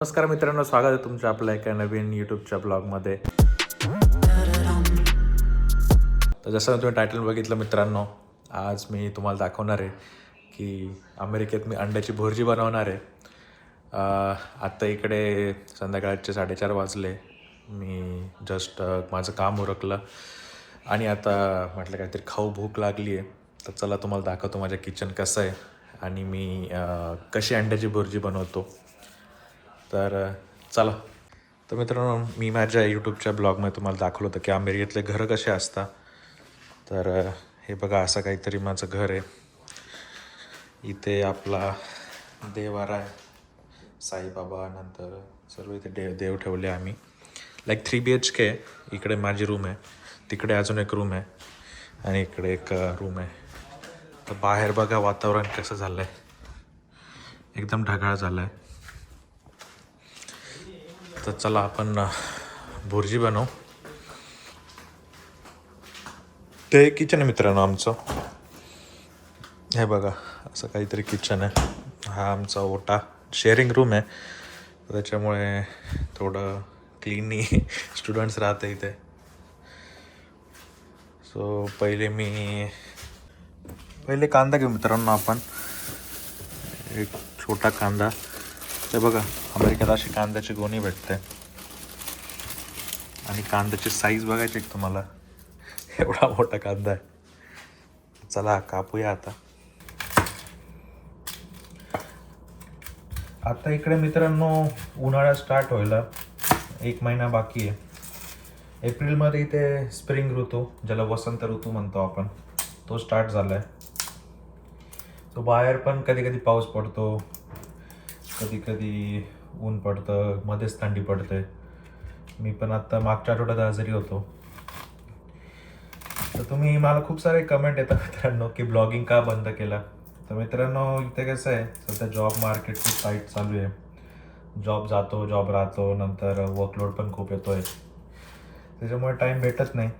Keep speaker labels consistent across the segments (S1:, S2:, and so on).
S1: नमस्कार मित्रांनो, स्वागत आहे तुमचं आपल्या एका नवीन यूट्यूबच्या ब्लॉगमध्ये. तर जसं तुम्ही टायटल बघितलं मित्रांनो, आज मी तुम्हाला दाखवणार आहे की अमेरिकेत मी अंड्याची भुर्जी बनवणार आहे. आत्ता इकडे संध्याकाळचे 4:30 वाजले. मी जस्ट माझं काम उरकलं आणि आता म्हटलं काहीतरी खाऊ, भूक लागली आहे. तर चला तुम्हाला दाखवतो माझं किचन कसं आहे आणि मी कशी अंड्याची भुर्जी बनवतो. तर चला. तर मित्रांनो, मी माझ्या यूट्यूबच्या ब्लॉगमध्ये तुम्हाला दाखवलं होतं की अमेरिकेतले घरं कसे असतात. तर हे बघा, असं काहीतरी माझं घर आहे. इथे आपला देवारा आहे, साईबाबा, नंतर सर्व इथे देव ठेवले आम्ही. लाईक 3 BHK आहे. इकडे माझी रूम आहे, तिकडे अजून एक रूम आहे आणि इकडे एक रूम आहे. तर बाहेर बघा वातावरण कसं झालं आहे, एकदम ढगाळ झालं आहे. तर चला आपण भुर्जी बनवू. ते किचन आहे मित्रांनो आमचं. हे बघा, असं काहीतरी किचन आहे. हा आमचा ओटा, शेअरिंग रूम आहे, त्याच्यामुळे थोडं क्लीनली स्टुडंट्स राहते इथे. सो पहिले कांदा घेऊ मित्रांनो आपण. एक छोटा कांदा. ते बघा, अमेरिकेत अशी कांद्याची गोणी भेटते आणि कांद्याची साईज बघायची एक तुम्हाला. एवढा मोठा कांदा आहे. चला कापूया आता. आता इकडे मित्रांनो उन्हाळा स्टार्ट व्हायला 1 महिना बाकी आहे. एप्रिलमध्ये इथे स्प्रिंग ऋतू, ज्याला वसंत ऋतू म्हणतो आपण, तो स्टार्ट झाला आहे. तो बाहेर पण कधी कधी पाऊस पडतो, कधी कधी ऊन पडतं, मध्येच थंडी पडते. मी पण आत्ता मागच्या आठवड्यात आजारी होतो. तर तुम्ही मला खूप सारे कमेंट येतात मित्रांनो की ब्लॉगिंग का बंद केला. तर मित्रांनो, इथे कसं आहे, सध्या जॉब मार्केट खूप टाईट चालू आहे. जॉब जातो, जॉब राहतो, नंतर वर्कलोड पण खूप येतो आहे, त्याच्यामुळे टाईम भेटत नाही.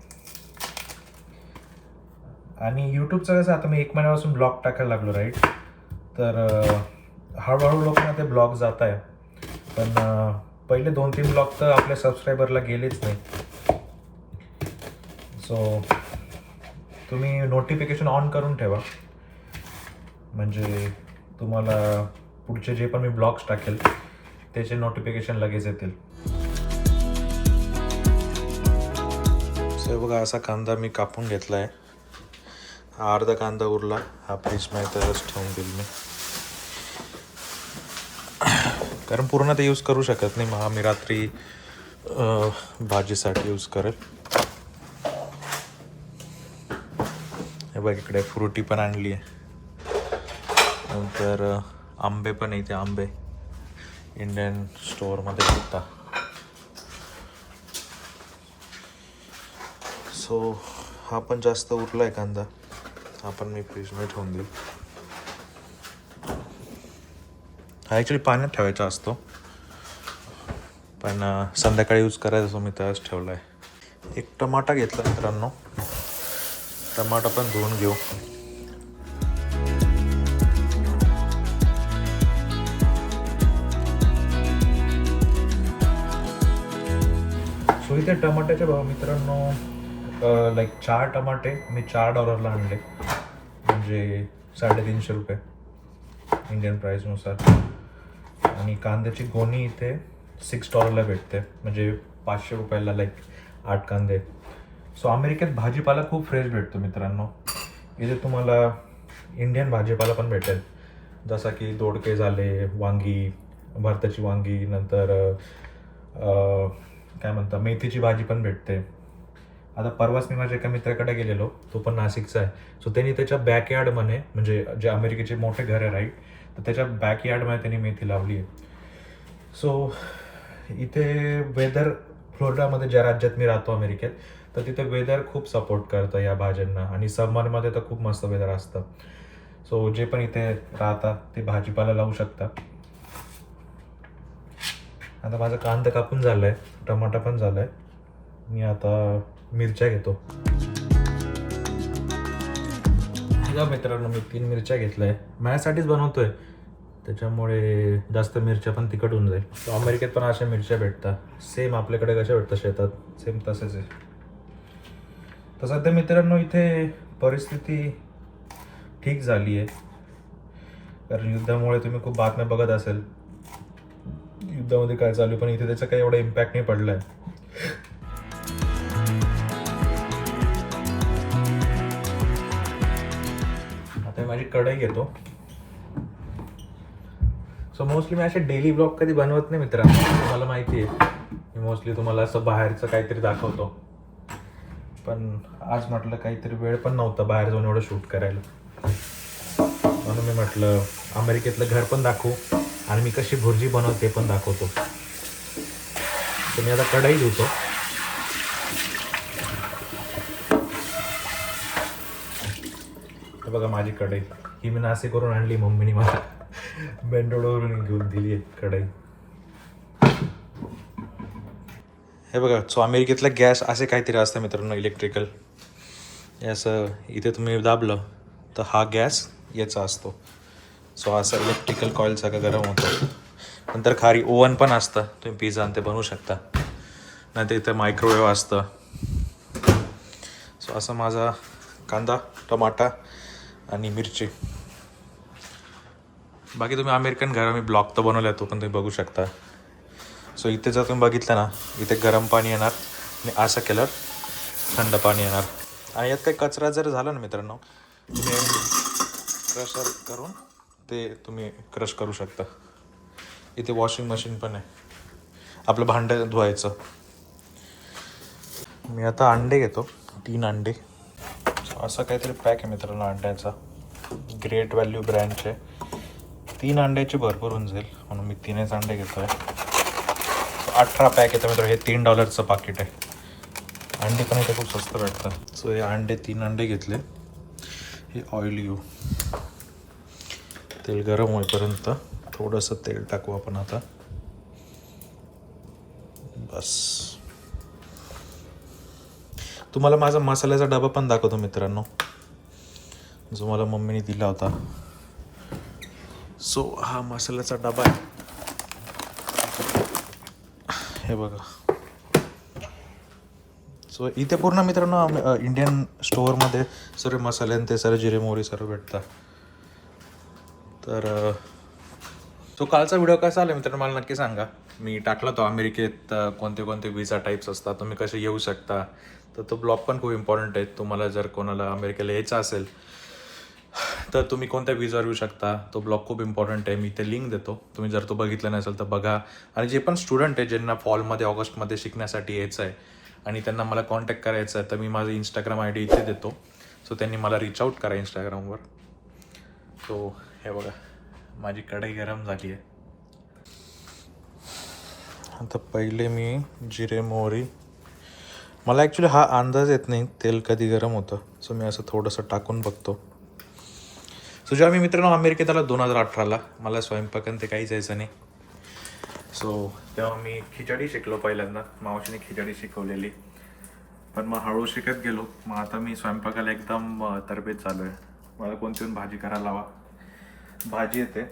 S1: आणि यूट्यूबचं कसं, आता मी 1 महिन्यापासून ब्लॉग टाकायला लागलो, राईट. तर हळूहळू लोकांना ते ब्लॉग जात आहे. पण पहिले 2-3 ब्लॉग तर आपल्या सबस्क्रायबरला गेलेच नाही. सो तुम्ही नोटिफिकेशन ऑन करून ठेवा, म्हणजे तुम्हाला पुढचे जे पण मी ब्लॉग्स टाकेल त्याचे नोटिफिकेशन लगेच येतील. सो बघा, असा कांदा मी कापून घेतला आहे. हा अर्धा कांदा उरला, हा फ्रीजमध्ये तरच ठेवून देईल मी, कारण पूर्ण ते यूज करू शकत नाही. मग आम्ही रात्री भाजीसाठी यूज करेल. हे बघ, इकडे फ्रुटी पण आणली आहे, नंतर आंबे पण इथे, आंबे इंडियन स्टोअरमध्ये विकता. सो हा पण जास्त उरला आहे कांदा, हा पण मी फ्रीजमध्ये ठेवून देईल. हा ॲक्च्युली पाण्यात ठेवायचा असतो, पण संध्याकाळी यूज करायचा असो, मी त्याच ठेवला आहे. एक टमाटा घेतला मित्रांनो, टमाटा पण धुवून घेऊ. सो इथे टमाट्याचे भाव मित्रांनो, लाईक 4 टमाटे मी $4 आणले, म्हणजे $350 इंडियन प्राईसनुसार. आणि कांद्याची गोणी इथे $6 भेटते, म्हणजे ₹500 लाईक 8 कांदे. सो अमेरिकेत भाजीपाला खूप फ्रेश भेटतो मित्रांनो. इथे तुम्हाला इंडियन भाजीपाला पण भेटेल, जसा की दोडके झाले, वांगी, भरताची वांगी, नंतर काय म्हणतात, मेथीची भाजी पण भेटते. आता परवाच मी माझ्या एका मित्राकडे गेलेलो, तो पण नाशिकचा आहे. सो त्यांनी त्याच्या बॅकयार्डमध्ये, म्हणजे जे अमेरिकेचे मोठे घर आहे, राईट, तर त्याच्या बॅकयार्डमध्ये त्यांनी मेथी लावली आहे. सो इथे वेदर, फ्लोरिडामध्ये ज्या राज्यात मी राहतो अमेरिकेत, तर तिथे वेदर खूप सपोर्ट करतं या भाज्यांना. आणि समरमध्ये तर खूप मस्त वेदर असतं. सो जे पण इथे राहतात ते भाजीपाला लावू शकतात. आता माझा कांदा कापून झाला आहे, टमाटा पण झाला आहे. मी आता मिरच्या घेतो. मित्रांनो, मी 3 मिरच्या घेतल्या आहे, माझ्यासाठीच बनवतो आहे. त्याच्यामुळे जास्त मिरच्या पण तिखट होऊन जाईल. तो अमेरिकेत पण अशा मिरच्या भेटतात, सेम आपल्याकडे कशा भेटतात शेतात, सेम तसेच आहे. तर सध्या मित्रांनो इथे परिस्थिती ठीक झाली आहे, कारण युद्धामुळे तुम्ही खूप बातम्या बघत असेल युद्धामध्ये काय चालू, पण इथे त्याचा काही एवढा इम्पॅक्ट नाही पडला आहे. आता माझी कढई घेतो. सो मोस्टली मी असे डेली ब्लॉग कधी बनवत नाही मित्रांनो, तुम्हाला माहिती आहे. मी मोस्टली तुम्हाला असं बाहेरचं काहीतरी दाखवतो, पण आज म्हटलं काहीतरी वेळ पण नव्हता बाहेर जाऊन एवढं शूट करायला, म्हणून मी म्हटलं अमेरिकेतलं घर पण दाखवू आणि मी कशी भुर्जी बनवते ते पण दाखवतो. तर मी आता कढई धुतो. हे बघा माझी कढई, ही मी नाशिक करून आणली, मम्मीने मला बेंडोडवरून घेऊन दिली आहे कढई. हे बघा, सो अमेरिकेतला गॅस असे काहीतरी असतं मित्रांनो, इलेक्ट्रिकल. असं इथे तुम्ही दाबलं तर हा गॅस याचा असतो. सो असं इलेक्ट्रिकल कॉईलसारखं गरम होतं. नंतर खाली ओव्हन पण असतं, तुम्ही पिझ्झा आणि ते बनवू शकता. नंतर इथं मायक्रोवेव्ह असतं. सो असं माझा कांदा, टमाटा आणि मिरची. बाकी तुम्ही अमेरिकन घरा मी ब्लॉग तर बनवला तो पण तुम्ही बघू शकता. सो इथे जर तुम्ही बघितलं ना, इथे गरम पाणी येणार आणि असं केलं थंड पाणी येणार. आणि यात काही कचरा जर झाला ना मित्रांनो, तुम्ही क्रशर करून ते तुम्ही क्रश करू शकता. इथे वॉशिंग मशीन पण आहे आपलं भांडं धुवायचं. मी आता अंडे घेतो, 3 अंडे. असं काहीतरी पॅक आहे मित्रांनो अंड्याचा, ग्रेट व्हॅल्यू ब्रँडचे. 3 अंड्याचे भरपूर होऊन जाईल म्हणून मी 3च अंडे घेतो आहे. 18 पॅक येतं मित्रांनो, हे $3चं पाकिट आहे. अंडे पण इथे खूप स्वस्त भेटतं. सो हे अंडे 3 अंडे घेतले. हे ऑइल घेऊ, तेल गरम होईपर्यंत थोडंसं तेल टाकू आपण आता. बस. तुम्हाला माझा मसाल्याचा डबा पण दाखवतो मित्रांनो, जो मला मम्मीने दिला होता. सो हा मसाल्याचा डबा आहे, हे बघा. सो इथे पूर्ण मित्रांनो इंडियन स्टोअरमध्ये सर्व मसाले आणि ते सर्व जिरे मोहरी सर्व भेटतात. तर तो कालचा व्हिडिओ कसा आला मित्रांनो मला नक्की सांगा. मी टाकला तो अमेरिकेत कोणते कोणते विजा टाईप्स असतात, तुम्ही कसे येऊ शकता. तर तो ब्लॉग पण खूप इम्पॉर्टंट आहे. तुम्हाला जर कोणाला अमेरिकेला यायचं असेल तर तुम्ही कोणत्या विजावर येऊ शकता, तो ब्लॉग खूप इम्पॉर्टंट आहे. मी ते लिंक देतो, तुम्ही जर तो बघितला नसेल तर बघा. आणि जे पण स्टुडंट आहे ज्यांना फॉलमध्ये ऑगस्टमध्ये शिकण्यासाठी यायचं आहे आणि त्यांना मला कॉन्टॅक्ट करायचं आहे, तर मी माझं इंस्टाग्राम ID इथे देतो. सो त्यांनी मला रीच आउट करा इंस्टाग्रामवर. सो हे बघा माझी कढई गरम झाली आहे. आता पहिले मी जिरे मोहरी, मला ॲक्च्युली हा अंदाज येत नाही तेल कधी गरम होतं, सो मी असं थोडंसं टाकून बघतो. सो जेव्हा मी मित्रांनो अमेरिकेत आला 2018ला, मला स्वयंपाकन ते काहीच यायचं नाही. सो तेव्हा मी खिचडी शिकलो पहिल्यांदा, मावशीने खिचडी शिकवलेली. पण मग हळू शिकत गेलो. मग आता मी स्वयंपाकाला एकदम तरबेज चालू आहे. मला कोणती पण भाजी करायला हवा, भाजी येते.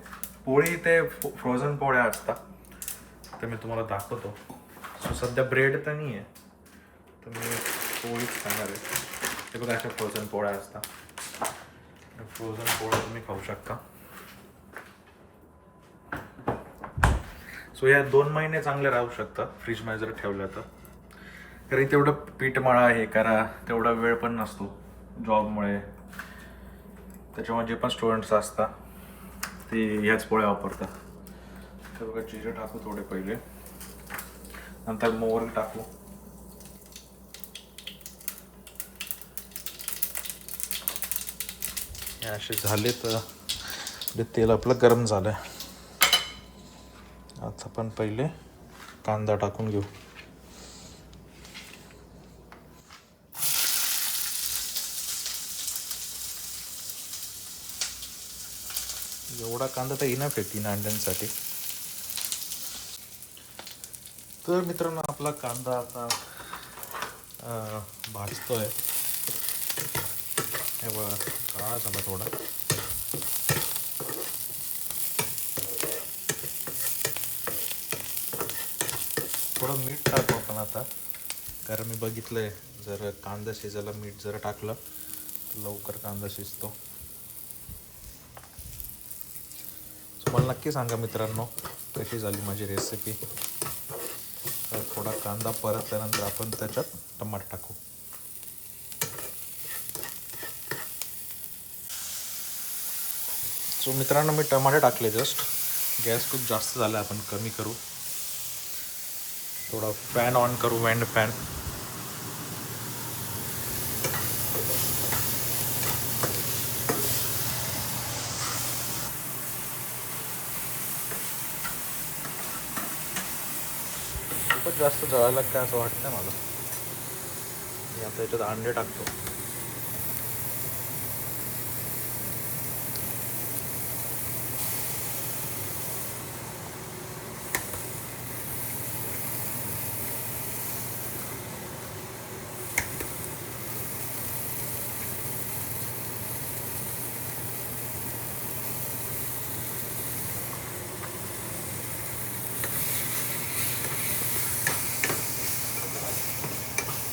S1: पोळी इथे फ्रोझन पोळ्या असतात, तर मी तुम्हाला दाखवतो. सो सध्या ब्रेड तर नाही आहे, तर मी पोळीच खाणार आहे. ते बघा अशा फ्रोझन पोळ्या असतात. फ्रोझन पोळ्या तुम्ही खाऊ शकता. सो या 2 महिने चांगले राहू शकतात फ्रीजमध्ये जर ठेवलं तर. कारण तेवढं पीठ मळा हे करा, तेवढा वेळ पण नसतो जॉबमुळे. त्याच्यामुळे जे पण स्टुडंट्स असतात ते ह्याच पोळ्या वापरतात. तर बघा जिरे टाकू थोडे पहिले, नंतर मोहरी टाकू. हे असे झाले तर तेल आपलं गरम झालं आहे. आता आपण पहिले कांदा टाकून घेऊ. एवढा कांदा तर इनफ आहे 3 अंड्यांसाठी. तर मित्रांनो आपला कांदा आता भाजतोय. हे बघा काळा झाला थोडा. थोडं मीठ टाकू आपण आता, कारण मी बघितलं आहे जर कांदा शिजायला मीठ जर टाकलं लवकर कांदा शिजतो. मला नक्की सांगा मित्रांनो कशी झाली माझी रेसिपी. तर थोडा कांदा परतल्यानंतर आपण त्याच्यात टमाटर टाकू. सो मित्रांनो मी टमाटे टाकले जस्ट. गॅस खूप जास्त झाला, आपण कमी करू. थोडा फॅन ऑन करू, वँड फॅन. खूपच जास्त जळायला काय असं वाटतं मला. मी आता याच्यात अंडे टाकतो.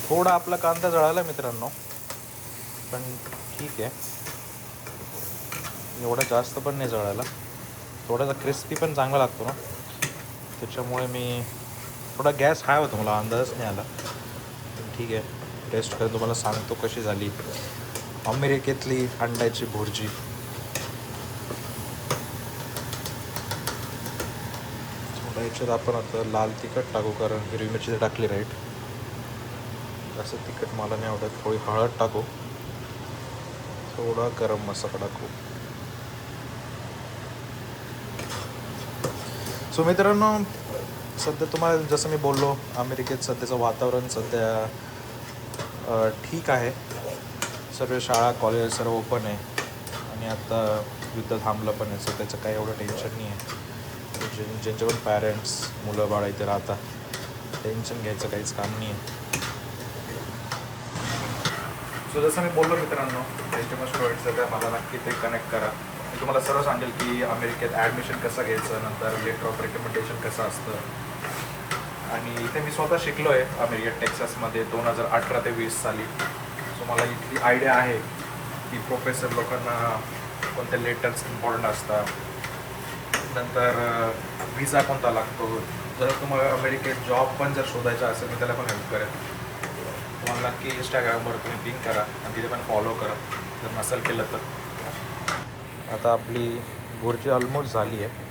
S1: थोडा आपला कांदा जळाला मित्रांनो, पण ठीक आहे, एवढा जास्त पण नाही जळायला. थोडासा क्रिस्पी पण चांगला लागतो ना, त्याच्यामुळे मी थोडा गॅस हाय होता, मला अंदाजच नाही आला. पण ठीक आहे, टेस्ट करून तुम्हाला सांगतो कशी झाली अमेरिकेतली अंड्याची भुर्जी. थोडा याच्यात आपण आता लाल तिखट टाकू, कारण हिरवी मिरची टाकली राईट. असं तिखट मला नाही आवडत. थोडी हळद टाकू, थोडा गरम मसाला टाकू. सो मित्रांनो, सध्या तुम्हाला जसं मी बोललो, अमेरिकेत सध्याचं वातावरण सध्या ठीक आहे. सर्व शाळा कॉलेज सर्व ओपन आहे आणि आता युद्ध थांबलं पण आहे, सो त्याचं काही एवढं टेन्शन नाही आहे. ज्यांचे पण पॅरेंट्स मुलं बाळा इथे राहतात, टेन्शन घ्यायचं काहीच काम नाही आहे. सो जसं मी बोललो मित्रांनो, एच.एम.एस स्टुडंट्स तर मला नक्की ते कनेक्ट करा. मी तुम्हाला सर्व सांगेल की अमेरिकेत ॲडमिशन कसं घ्यायचं, नंतर लेटर ऑफ रिकमेंडेशन कसं असतं. आणि इथे मी स्वतः शिकलो आहे अमेरिकेत टेक्सासमध्ये 2018 ते 20 साली. सो मला इतकी आयडिया आहे की प्रोफेसर लोकांना कोणते लेटर्स इम्पॉर्टंट असतात, नंतर व्हिसा कोणता लागतो. जर तुम्हाला अमेरिकेत जॉब पण जर शोधायचा असेल मी त्याला पण हेल्प करेन. तुम्हाला नक्की इंस्टाग्रामवर तुम्ही पिंग करा आणि तिथे पण फॉलो करा जर नसेल केलं तर. आता आपली भुर्जी ऑलमोस्ट झाली आहे.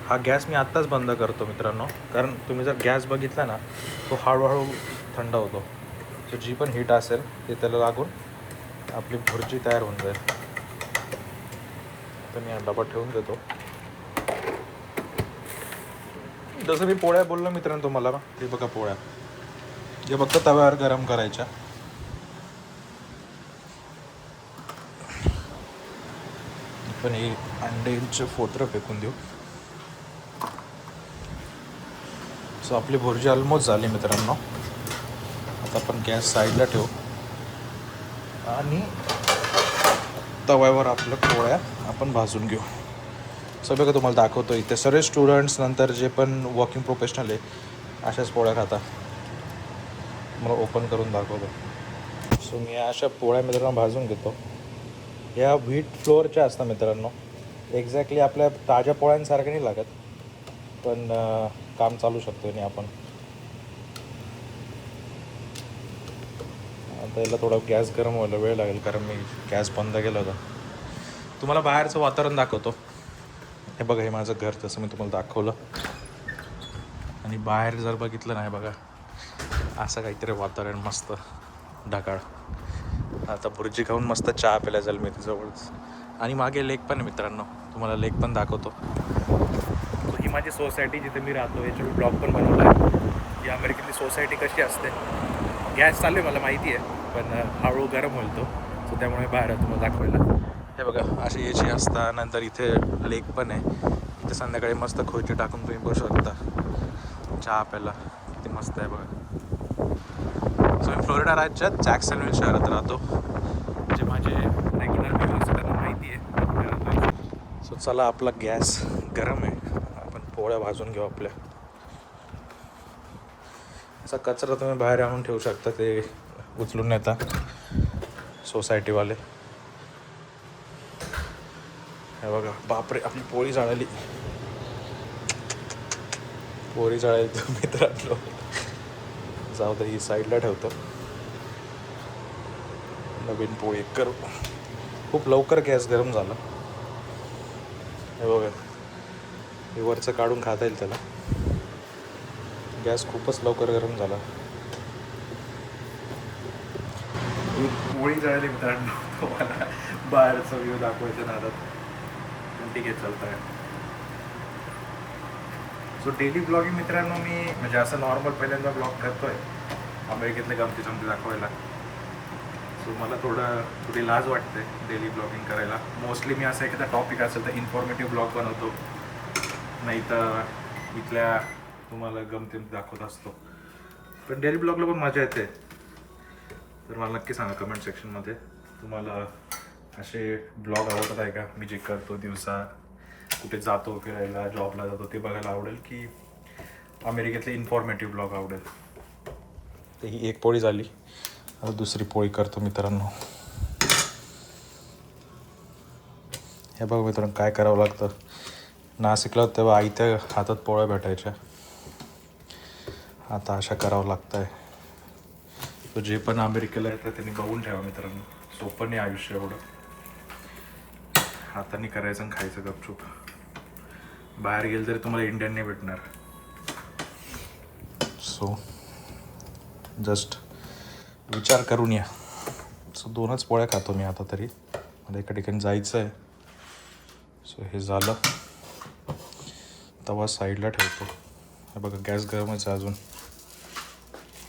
S1: हा गॅस मी आत्ताच बंद करतो मित्रांनो, कारण तुम्ही जर गॅस बघितला ना तो हळूहळू थंड होतो. सो जी पण हीट असेल ते त्याला लागून आपली भुर्जी तयार होऊन जाईल. तर मी हा डबा ठेवून देतो. जसं मी पोळ्या बोललो मित्रांनो तुम्हाला, हे बघा पोळ्या, हे फक्त तव्यावर गरम करायच्या. पण हे अंड्यांचे फोतरं फेकून देऊ. सो आपली भुर्जी ऑलमोस्ट झाली मित्रांनो. आता आपण गॅस साईडला ठेवू आणि तव्यावर आपल्या पोळ्या आपण भाजून घेऊ. सगळं तुम्हाला दाखवतो. इथे सर्व स्टुडंट्स नंतर जे पण वर्किंग प्रोफेशनल आहे अशाच पोळ्या खातात. मला ओपन करून दाखवतो. सो मी अशा पोळ्या मित्रांनो भाजून घेतो. या व्हीट फ्लोअरच्या असतात मित्रांनो, एक्झॅक्टली आपल्या ताज्या पोळ्यांसारखं नाही लागत, पण काम चालू शकतो आणि आपण आता याला थोडा गॅस गरम व्हायला वेळ लागेल, कारण मी गॅस बंद केला होता. तुम्हाला बाहेरचं वातावरण दाखवतो. हे बघा, हे माझं घर जसं मी तुम्हाला दाखवलं. आणि बाहेर जर बघितलं नाही बघा, असं काहीतरी वातावरण मस्त ढगाळ. आता भुर्जी खाऊन मस्त चहा प्यायला जाईल मी जवळच. आणि मागे लेक पण आहे मित्रांनो, तुम्हाला लेक पण दाखवतो. ही माझी सोसायटी जिथे मी राहतो, याची मी ब्लॉग पण बनवला आहे की अमेरिकेतली सोसायटी कशी असते. गॅस चालू आहे मला माहिती आहे, पण हळू गरम होईल तो, सो त्यामुळे बाहेर तुम्हाला दाखवायला. हे बघा अशी याची असतात. नंतर इथे लेक पण आहे. इथे संध्याकाळी मस्त खोची टाकून तुम्ही बसू शकता चहा प्यायला. किती मस्त आहे बघा. सो मी फ्लोरिडा राज्यात जॅक्सनविल शहरात राहतो. जे माझे रेग्युलर व्ह्यूअर्स त्यांना माहिती आहे. सो चला, आपला गॅस गरम आहे, आपण पोळ्या भाजून घेऊ आपल्या. असा कचरा तुम्ही बाहेर आणून ठेवू शकता, ते उचलून नेता सोसायटीवाले. हे बघा, बापरे, आपली पोळी जळाली. पोळी जळाली तर मित्रांनो, जाऊ दे, ही साईडला ठेवतो. नवीन पोळी करू. खूप लवकर गॅस गरम झाला. हे बघा, हे वरचं काढून खाता येईल त्याला. गॅस खूपच लवकर गरम झाला. पोळी जळाली मित्रांनो. तुम्हाला बाहेरचा व्ह्यू दाखवायच्या नादात, पण ठीक आहे, चालतं आहे. सो डेली ब्लॉगिंग मित्रांनो, मी म्हणजे असं नॉर्मल पहिल्यांदा ब्लॉग करतोय अमेरिकेतले गमती जमती दाखवायला. सो मला थोडी लाज वाटते डेली ब्लॉगिंग करायला. मोस्टली मी असं एखादा टॉपिक असेल तर इन्फॉर्मेटिव्ह ब्लॉग बनवतो, नाही तर इथल्या तुम्हाला गमती दाखवत असतो. पण डेली ब्लॉगला पण मजा येते. तर मला नक्की सांगा कमेंट सेक्शनमध्ये, तुम्हाला असे ब्लॉग आवडत आहे का? मी जे करतो दिवसा, कुठे जातो फिरायला, जॉबला जातो, ते बघायला आवडेल की अमेरिकेतले इन्फॉर्मेटिव्ह ब्लॉग आवडेल? तर ही एक पोळी झाली, आता दुसरी पोळी करतो मित्रांनो. हे बघ मित्रांनो, काय करावं लागतं. नाशिकला तेव्हा आईत्या हातात पोळ्या भेटायच्या, आता अशा करावं लागतं आहे. तो जे पण अमेरिकेला येतं त्यांनी बघून ठेवा मित्रांनो, सोपं नाही आयुष्य एवढं. हाताने करायचं आणि खायचं गपचूप. बाहेर गेलं तरी तुम्हाला इंडियन नाही भेटणार. सो जस्ट विचार करून या. सो 2च पोळ्या खातो मी आता तरी. मला एका ठिकाणी जायचं आहे. सो हे झालं, तवा साईडला ठेवतो. हे बघा, गॅस गरमच आहे अजून.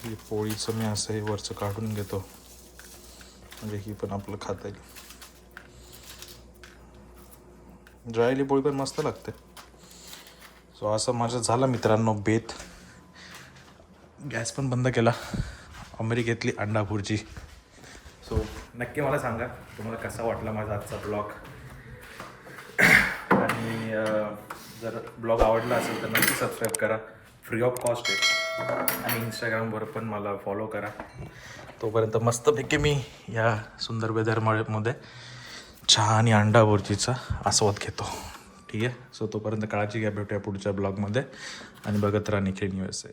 S1: ही पोळीचं मी असं हे वरचं काढून घेतो, म्हणजे ही पण आपलं खाता येईल. जळालेली पोळी पण मस्त लागते. सो असं माझं झालं मित्रांनो बेत. गॅस पण बंद केला. अमेरिकेतली अंडा भुर्जी. सो नक्की मला सांगा तुम्हाला कसा वाटला माझा आजचा ब्लॉग. आणि जर ब्लॉग आवडला असेल तर नक्की सबस्क्राईब करा, फ्री ऑफ कॉस्ट आहे. आणि इंस्टाग्रामवर पण मला फॉलो करा. तोपर्यंत मस्तपैकी मी या सुंदर वेदरमध्ये चहा आणि अंडा भुर्जीचा आस्वाद घेतो. ठीक आहे. सो तोपर्यंत काळजी घ्या, भेटूया पुढच्या ब्लॉगमध्ये आणि बघत राहा निखिल USA.